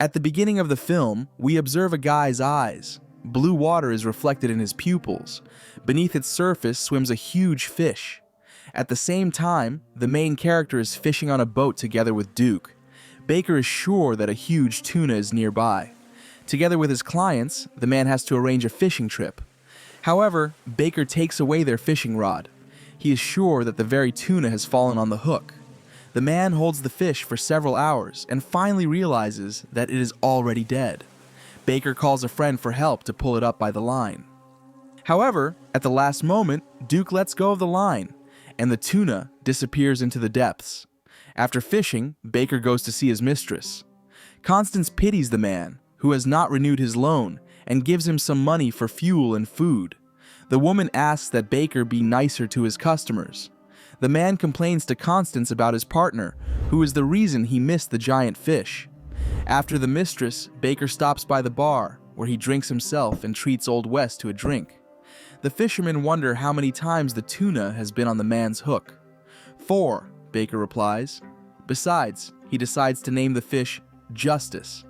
At the beginning of the film, we observe a guy's eyes. Blue water is reflected in his pupils. Beneath its surface swims a huge fish. At the same time, the main character is fishing on a boat together with Duke. Baker is sure that a huge tuna is nearby. Together with his clients, the man has to arrange a fishing trip. However, Baker takes away their fishing rod. He is sure that the very tuna has fallen on the hook. The man holds the fish for several hours and finally realizes that it is already dead. Baker calls a friend for help to pull it up by the line. However, at the last moment, Duke lets go of the line, and the tuna disappears into the depths. After fishing, Baker goes to see his mistress. Constance pities the man, who has not renewed his loan, and gives him some money for fuel and food. The woman asks that Baker be nicer to his customers. The man complains to Constance about his partner, who is the reason he missed the giant fish. After the mistress, Baker stops by the bar, where he drinks himself and treats Old West to a drink. The fishermen wonder how many times the tuna has been on the man's hook. 4, Baker replies. Besides, he decides to name the fish Justice.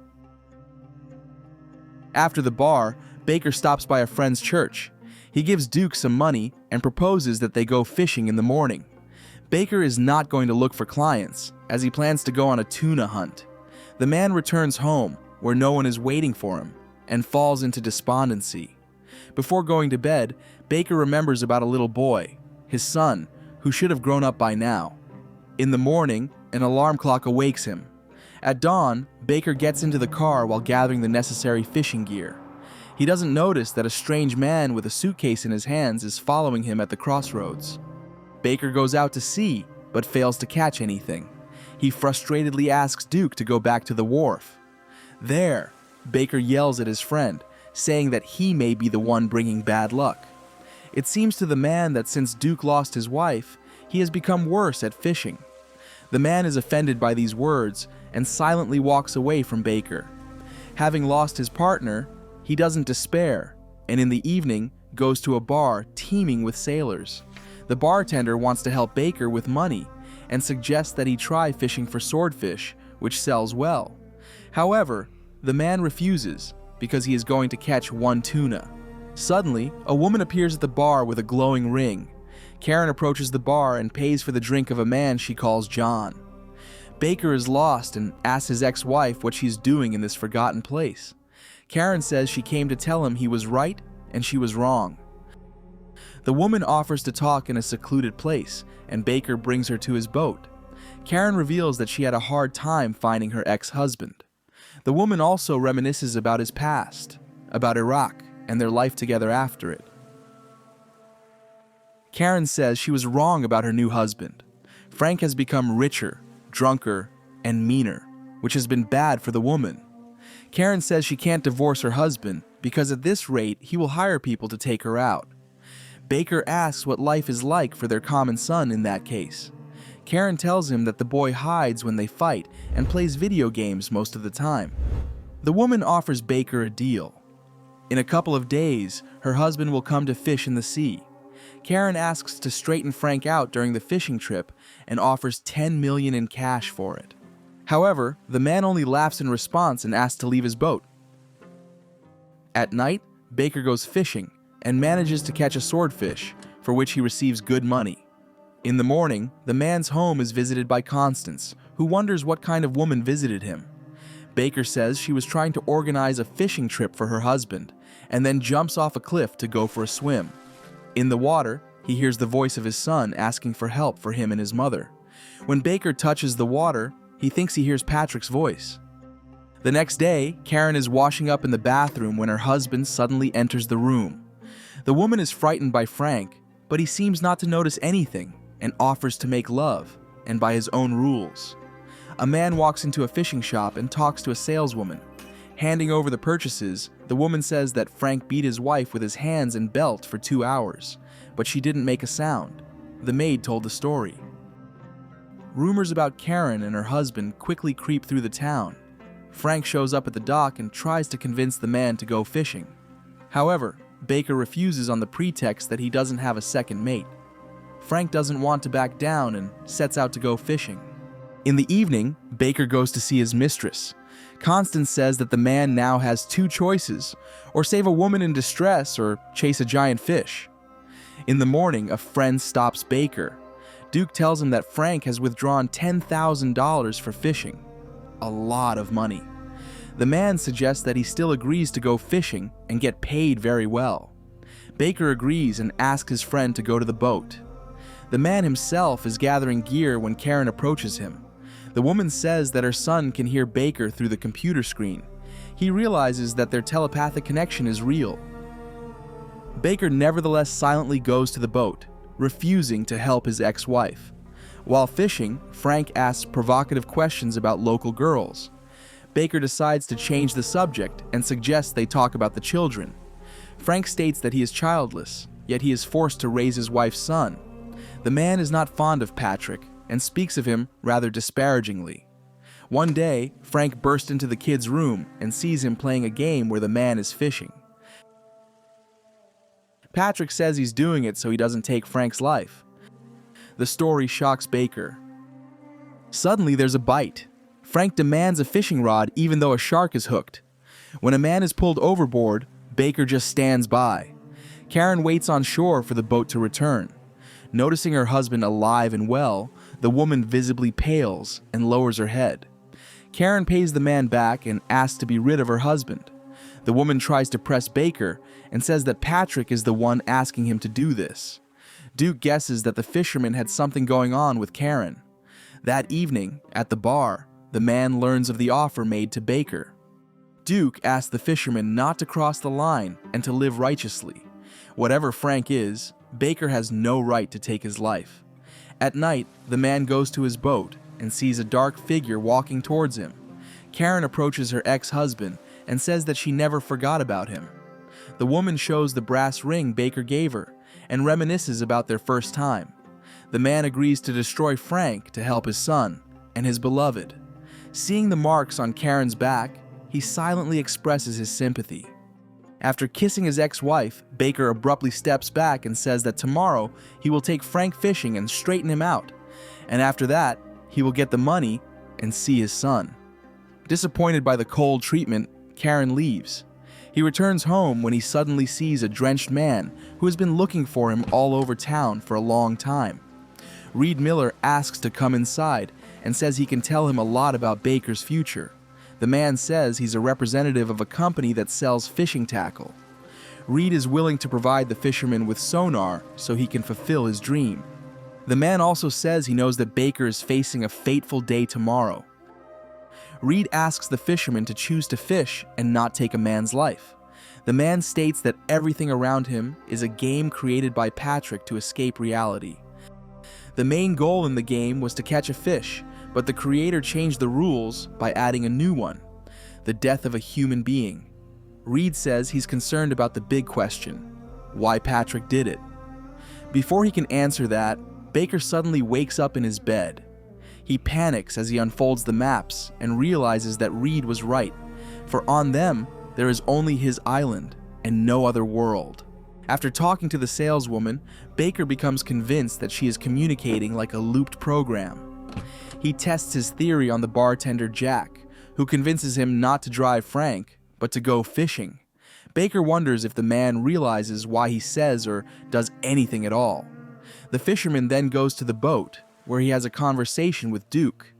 After the bar, Baker stops by a friend's church. He gives Duke some money and proposes that they go fishing in the morning. Baker is not going to look for clients, as he plans to go on a tuna hunt. The man returns home, where no one is waiting for him, and falls into despondency. Before going to bed, Baker remembers about a little boy, his son, who should have grown up by now. In the morning, an alarm clock awakes him. At dawn, Baker gets into the car while gathering the necessary fishing gear. He doesn't notice that a strange man with a suitcase in his hands is following him at the crossroads. Baker goes out to sea, but fails to catch anything. He frustratedly asks Duke to go back to the wharf. There, Baker yells at his friend, saying that he may be the one bringing bad luck. It seems to the man that since Duke lost his wife, he has become worse at fishing. The man is offended by these words and silently walks away from Baker. Having lost his partner, he doesn't despair, and in the evening goes to a bar teeming with sailors. The bartender wants to help Baker with money and suggests that he try fishing for swordfish, which sells well. However, the man refuses because he is going to catch one tuna. Suddenly, a woman appears at the bar with a glowing ring. Karen approaches the bar and pays for the drink of a man she calls John. Baker is lost and asks his ex-wife what she's doing in this forgotten place. Karen says she came to tell him he was right and she was wrong. The woman offers to talk in a secluded place, and Baker brings her to his boat. Karen reveals that she had a hard time finding her ex-husband. The woman also reminisces about his past, about Iraq, and their life together after it. Karen says she was wrong about her new husband. Frank has become richer, drunker, and meaner, which has been bad for the woman. Karen says she can't divorce her husband because at this rate he will hire people to take her out. Baker asks what life is like for their common son in that case. Karen tells him that the boy hides when they fight and plays video games most of the time. The woman offers Baker a deal. In a couple of days, her husband will come to fish in the sea. Karen asks to straighten Frank out during the fishing trip and offers $10 million in cash for it. However, the man only laughs in response and asks to leave his boat. At night, Baker goes fishing and manages to catch a swordfish, for which he receives good money. In the morning, the man's home is visited by Constance, who wonders what kind of woman visited him. Baker says she was trying to organize a fishing trip for her husband, and then jumps off a cliff to go for a swim. In the water, he hears the voice of his son asking for help for him and his mother. When Baker touches the water, he thinks he hears Patrick's voice. The next day, Karen is washing up in the bathroom when her husband suddenly enters the room. The woman is frightened by Frank, but he seems not to notice anything and offers to make love, and by his own rules. A man walks into a fishing shop and talks to a saleswoman. Handing over the purchases, the woman says that Frank beat his wife with his hands and belt for 2 hours, but she didn't make a sound. The maid told the story. Rumors about Karen and her husband quickly creep through the town. Frank shows up at the dock and tries to convince the man to go fishing. However, Baker refuses on the pretext that he doesn't have a second mate. Frank doesn't want to back down and sets out to go fishing. In the evening, Baker goes to see his mistress. Constance says that the man now has two choices: or save a woman in distress or chase a giant fish. In the morning, a friend stops Baker. Duke tells him that Frank has withdrawn $10,000 for fishing. A lot of money. The man suggests that he still agrees to go fishing and get paid very well. Baker agrees and asks his friend to go to the boat. The man himself is gathering gear when Karen approaches him. The woman says that her son can hear Baker through the computer screen. He realizes that their telepathic connection is real. Baker nevertheless silently goes to the boat, refusing to help his ex-wife. While fishing, Frank asks provocative questions about local girls. Baker decides to change the subject and suggests they talk about the children. Frank states that he is childless, yet he is forced to raise his wife's son. The man is not fond of Patrick and speaks of him rather disparagingly. One day, Frank bursts into the kid's room and sees him playing a game where the man is fishing. Patrick says he's doing it so he doesn't take Frank's life. The story shocks Baker. Suddenly there's a bite. Frank demands a fishing rod even though a shark is hooked. When a man is pulled overboard, Baker just stands by. Karen waits on shore for the boat to return. Noticing her husband alive and well, the woman visibly pales and lowers her head. Karen pays the man back and asks to be rid of her husband. The woman tries to press Baker and says that Patrick is the one asking him to do this. Duke guesses that the fisherman had something going on with Karen. That evening, at the bar, the man learns of the offer made to Baker. Duke asks the fisherman not to cross the line and to live righteously. Whatever Frank is, Baker has no right to take his life. At night, the man goes to his boat and sees a dark figure walking towards him. Karen approaches her ex-husband and says that she never forgot about him. The woman shows the brass ring Baker gave her and reminisces about their first time. The man agrees to destroy Frank to help his son and his beloved. Seeing the marks on Karen's back, he silently expresses his sympathy. After kissing his ex-wife, Baker abruptly steps back and says that tomorrow he will take Frank fishing and straighten him out, and after that, he will get the money and see his son. Disappointed by the cold treatment, Karen leaves. He returns home when he suddenly sees a drenched man who has been looking for him all over town for a long time. Reed Miller asks to come inside and says he can tell him a lot about Baker's future. The man says he's a representative of a company that sells fishing tackle. Reed is willing to provide the fisherman with sonar so he can fulfill his dream. The man also says he knows that Baker is facing a fateful day tomorrow. Reed asks the fisherman to choose to fish and not take a man's life. The man states that everything around him is a game created by Patrick to escape reality. The main goal in the game was to catch a fish, but the creator changed the rules by adding a new one: the death of a human being. Reed says he's concerned about the big question: why Patrick did it. Before he can answer that, Baker suddenly wakes up in his bed. He panics as he unfolds the maps and realizes that Reed was right, for on them there is only his island and no other world. After talking to the saleswoman, Baker becomes convinced that she is communicating like a looped program. He tests his theory on the bartender Jack, who convinces him not to drive Frank, but to go fishing. Baker wonders if the man realizes why he says or does anything at all. The fisherman then goes to the boat, where he has a conversation with Duke.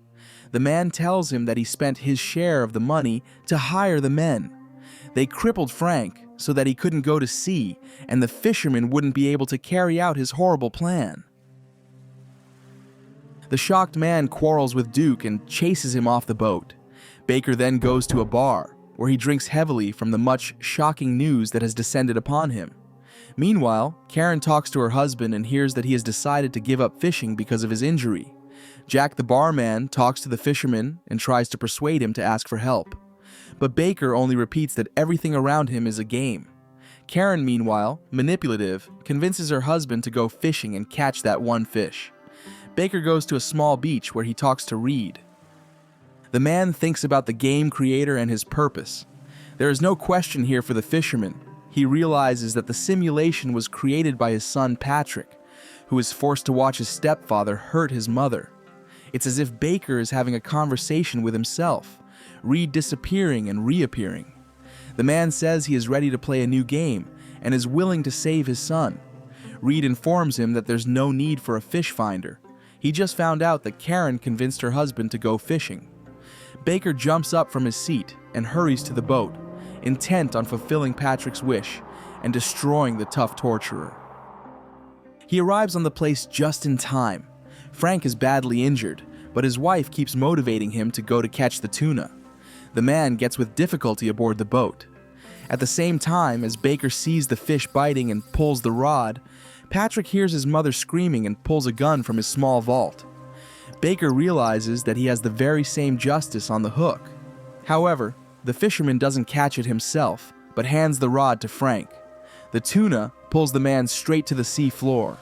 The man tells him that he spent his share of the money to hire the men. They crippled Frank so that he couldn't go to sea, and the fisherman wouldn't be able to carry out his horrible plan. The shocked man quarrels with Duke and chases him off the boat. Baker then goes to a bar, where he drinks heavily from the much shocking news that has descended upon him. Meanwhile, Karen talks to her husband and hears that he has decided to give up fishing because of his injury. Jack the barman talks to the fisherman and tries to persuade him to ask for help. But Baker only repeats that everything around him is a game. Karen, meanwhile, manipulative, convinces her husband to go fishing and catch that one fish. Baker goes to a small beach where he talks to Reed. The man thinks about the game creator and his purpose. There is no question here for the fisherman. He realizes that the simulation was created by his son Patrick, who is forced to watch his stepfather hurt his mother. It's as if Baker is having a conversation with himself. Reed disappearing and reappearing. The man says he is ready to play a new game and is willing to save his son. Reed informs him that there's no need for a fish finder. He just found out that Karen convinced her husband to go fishing. Baker jumps up from his seat and hurries to the boat, intent on fulfilling Patrick's wish and destroying the tough torturer. He arrives on the place just in time. Frank is badly injured, but his wife keeps motivating him to go to catch the tuna. The man gets with difficulty aboard the boat. At the same time, as Baker sees the fish biting and pulls the rod, Patrick hears his mother screaming and pulls a gun from his small vault. Baker realizes that he has the very same justice on the hook. However, the fisherman doesn't catch it himself, but hands the rod to Frank. The tuna pulls the man straight to the sea floor.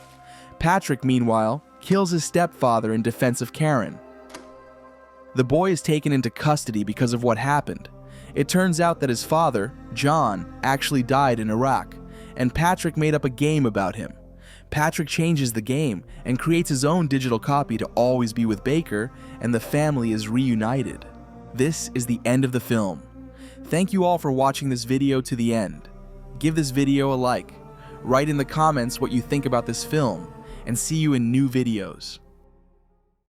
Patrick, meanwhile, kills his stepfather in defense of Karen. The boy is taken into custody because of what happened. It turns out that his father, John, actually died in Iraq, and Patrick made up a game about him. Patrick changes the game and creates his own digital copy to always be with Baker, and the family is reunited. This is the end of the film. Thank you all for watching this video to the end. Give this video a like. Write in the comments what you think about this film, and see you in new videos.